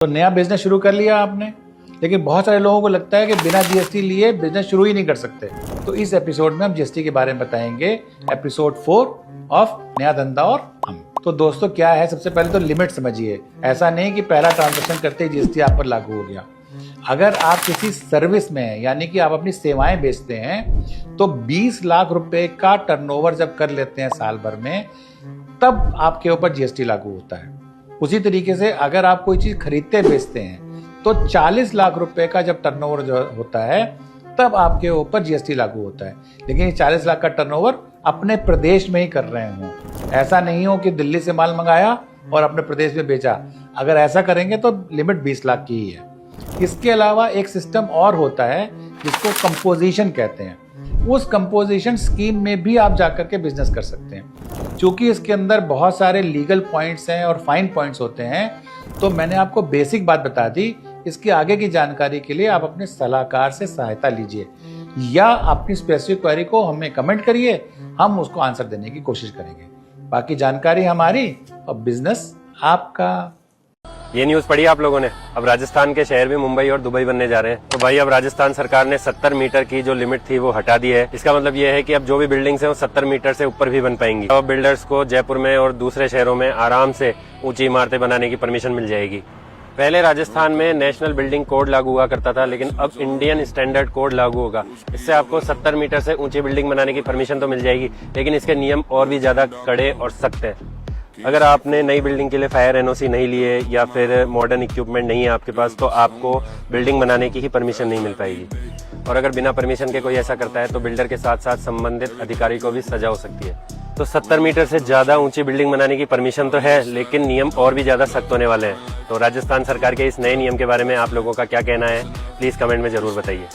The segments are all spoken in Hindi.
तो नया बिजनेस शुरू कर लिया आपने, लेकिन बहुत सारे लोगों को लगता है कि बिना जीएसटी लिए बिजनेस शुरू ही नहीं कर सकते। तो इस एपिसोड में हम जीएसटी के बारे में बताएंगे, एपिसोड 4 ऑफ नया धंधा और हम। तो दोस्तों क्या है, सबसे पहले तो लिमिट समझिए। ऐसा नहीं कि पहला ट्रांजेक्शन करते ही जीएसटी आप पर लागू हो गया। अगर आप किसी सर्विस में हैं, यानी कि आप अपनी सेवाएं बेचते हैं, तो 20 लाख रुपए का टर्नओवर जब कर लेते हैं साल भर में, तब आपके ऊपर जीएसटी लागू होता है। उसी तरीके से अगर आप कोई चीज खरीदते बेचते हैं तो 40 लाख रुपए का जब टर्नओवर जो होता है तब आपके ऊपर जीएसटी लागू होता है। लेकिन ये 40 लाख का टर्नओवर अपने प्रदेश में ही कर रहे हो, ऐसा नहीं हो कि दिल्ली से माल मंगाया और अपने प्रदेश में बेचा। अगर ऐसा करेंगे तो लिमिट 20 लाख की ही है। इसके अलावा एक सिस्टम और होता है जिसको कंपोजिशन कहते हैं। उस कंपोजिशन स्कीम में भी आप जाकर के बिजनेस कर सकते हैं। क्योंकि इसके अंदर बहुत सारे लीगल पॉइंट्स हैं और फाइन पॉइंट्स होते हैं, तो मैंने आपको बेसिक बात बता दी। इसके आगे की जानकारी के लिए आप अपने सलाहकार से सहायता लीजिए या अपनी स्पेसिफिक क्वेरी को हमें कमेंट करिए, हम उसको आंसर देने की कोशिश करेंगे। बाकी जानकारी हमारी और बिजनेस आपका। ये न्यूज़ पढ़ी आप लोगों ने, अब राजस्थान के शहर भी मुंबई और दुबई बनने जा रहे हैं। तो भाई अब राजस्थान सरकार ने 70 मीटर की जो लिमिट थी वो हटा दी है। इसका मतलब ये है कि अब जो भी बिल्डिंग्स हैं वो 70 मीटर से ऊपर भी बन पाएंगी। अब बिल्डर्स को जयपुर में और दूसरे शहरों में आराम से ऊंची इमारतें बनाने की परमिशन मिल जाएगी। पहले राजस्थान में नेशनल बिल्डिंग कोड लागू हुआ करता था, लेकिन अब इंडियन स्टैंडर्ड कोड लागू होगा। इससे आपको 70 मीटर से ऊंची बिल्डिंग बनाने की परमिशन तो मिल जाएगी, लेकिन इसके नियम और भी ज्यादा कड़े और सख्त है। अगर आपने नई बिल्डिंग के लिए फायर एनओसी नहीं लिए या फिर मॉडर्न इक्विपमेंट नहीं है आपके पास, तो आपको बिल्डिंग बनाने की ही परमिशन नहीं मिल पाएगी। और अगर बिना परमिशन के कोई ऐसा करता है तो बिल्डर के साथ साथ संबंधित अधिकारी को भी सजा हो सकती है। तो 70 मीटर से ज्यादा ऊंची बिल्डिंग बनाने की परमिशन तो है, लेकिन नियम और भी ज्यादा सख्त होने वाले हैं। तो राजस्थान सरकार के इस नए नियम के बारे में आप लोगों का क्या कहना है, प्लीज कमेंट में जरूर बताइए।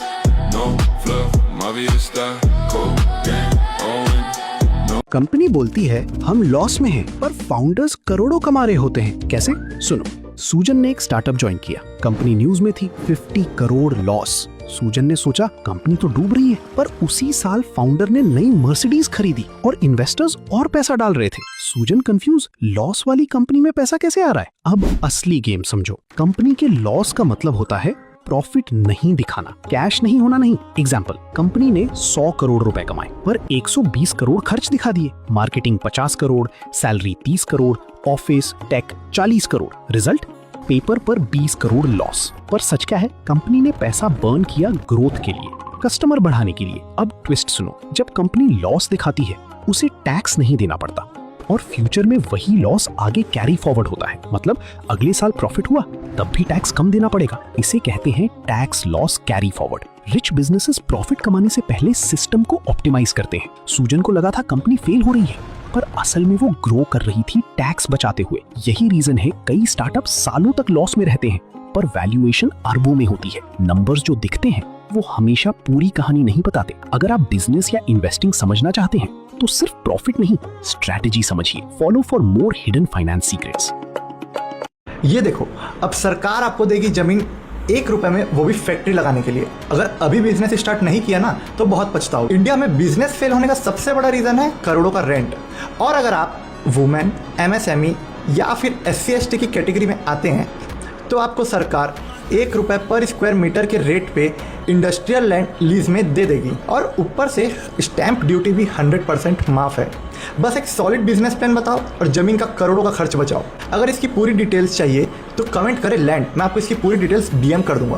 कंपनी बोलती है हम लॉस में हैं, पर फाउंडर्स करोड़ों कमा रहे होते हैं। कैसे? सुनो, सूजन ने एक स्टार्टअप ज्वाइन किया। कंपनी न्यूज में थी, 50 करोड़ लॉस। सूजन ने सोचा कंपनी तो डूब रही है, पर उसी साल फाउंडर ने नई मर्सिडीज खरीदी और इन्वेस्टर्स और पैसा डाल रहे थे। सूजन कंफ्यूज, लॉस वाली कंपनी में पैसा कैसे आ रहा है? अब असली गेम समझो। कंपनी के लॉस का मतलब होता है प्रॉफिट नहीं दिखाना, कैश नहीं होना नहीं। एग्जाम्पल, कंपनी ने 100 करोड़ रुपए कमाए पर 120 करोड़ खर्च दिखा दिए। Marketing 50 crore, salary 30 crore, office tech 40 crore. Result, paper पर 20 करोड़ लॉस। पर सच क्या है? कंपनी ने पैसा बर्न किया ग्रोथ के लिए, कस्टमर बढ़ाने के लिए। अब ट्विस्ट सुनो, जब कंपनी लॉस दिखाती है उसे टैक्स नहीं देना पड़ता और फ्यूचर में वही लॉस आगे कैरी फॉरवर्ड होता है। मतलब अगले साल प्रॉफिट हुआ तब भी टैक्स कम देना पड़ेगा। इसे कहते हैं tax loss carry forward. Rich businesses profit कमाने से पहले सिस्टम को ऑप्टिमाइज करते हैं। सूजन को लगा था कंपनी फेल हो रही है, पर असल में वो ग्रो कर रही थी टैक्स बचाते हुए। यही रीजन है कई स्टार्टअप सालों तक लॉस में रहते हैं, पर वैल्यूएशन अरबों में होती है। नंबर्स जो दिखते हैं वो हमेशा पूरी कहानी नहीं बताते। अगर आप बिजनेस या इन्वेस्टिंग समझना चाहते हैं तो सिर्फ प्रॉफिट नहीं, स्ट्रैटेजी समझिए। Follow for more hidden finance secrets. ये देखो, अब सरकार आपको देगी जमीन 1 रुपए में, वो भी फैक्ट्री लगाने के लिए। अगर अभी बिजनेस स्टार्ट नहीं किया ना तो बहुत पछताओ। इंडिया में बिजनेस फेल होने का सबसे बड़ा रीजन है करोड़ों का रेंट। और अगर आप वुमेन, एमएसएमई या फिर SC/ST की कैटेगरी में आते हैं तो आपको सरकार 1 रुपए पर स्क्वायर मीटर के रेट पे इंडस्ट्रियल लैंड लीज में दे देगी और ऊपर से स्टैंप ड्यूटी भी 100% माफ है। बस एक सॉलिड बिजनेस प्लान बताओ और जमीन का करोड़ों का खर्च बचाओ। अगर इसकी पूरी डिटेल्स चाहिए तो कमेंट करें लैंड, मैं आपको इसकी पूरी डिटेल्स DM कर दूंगा।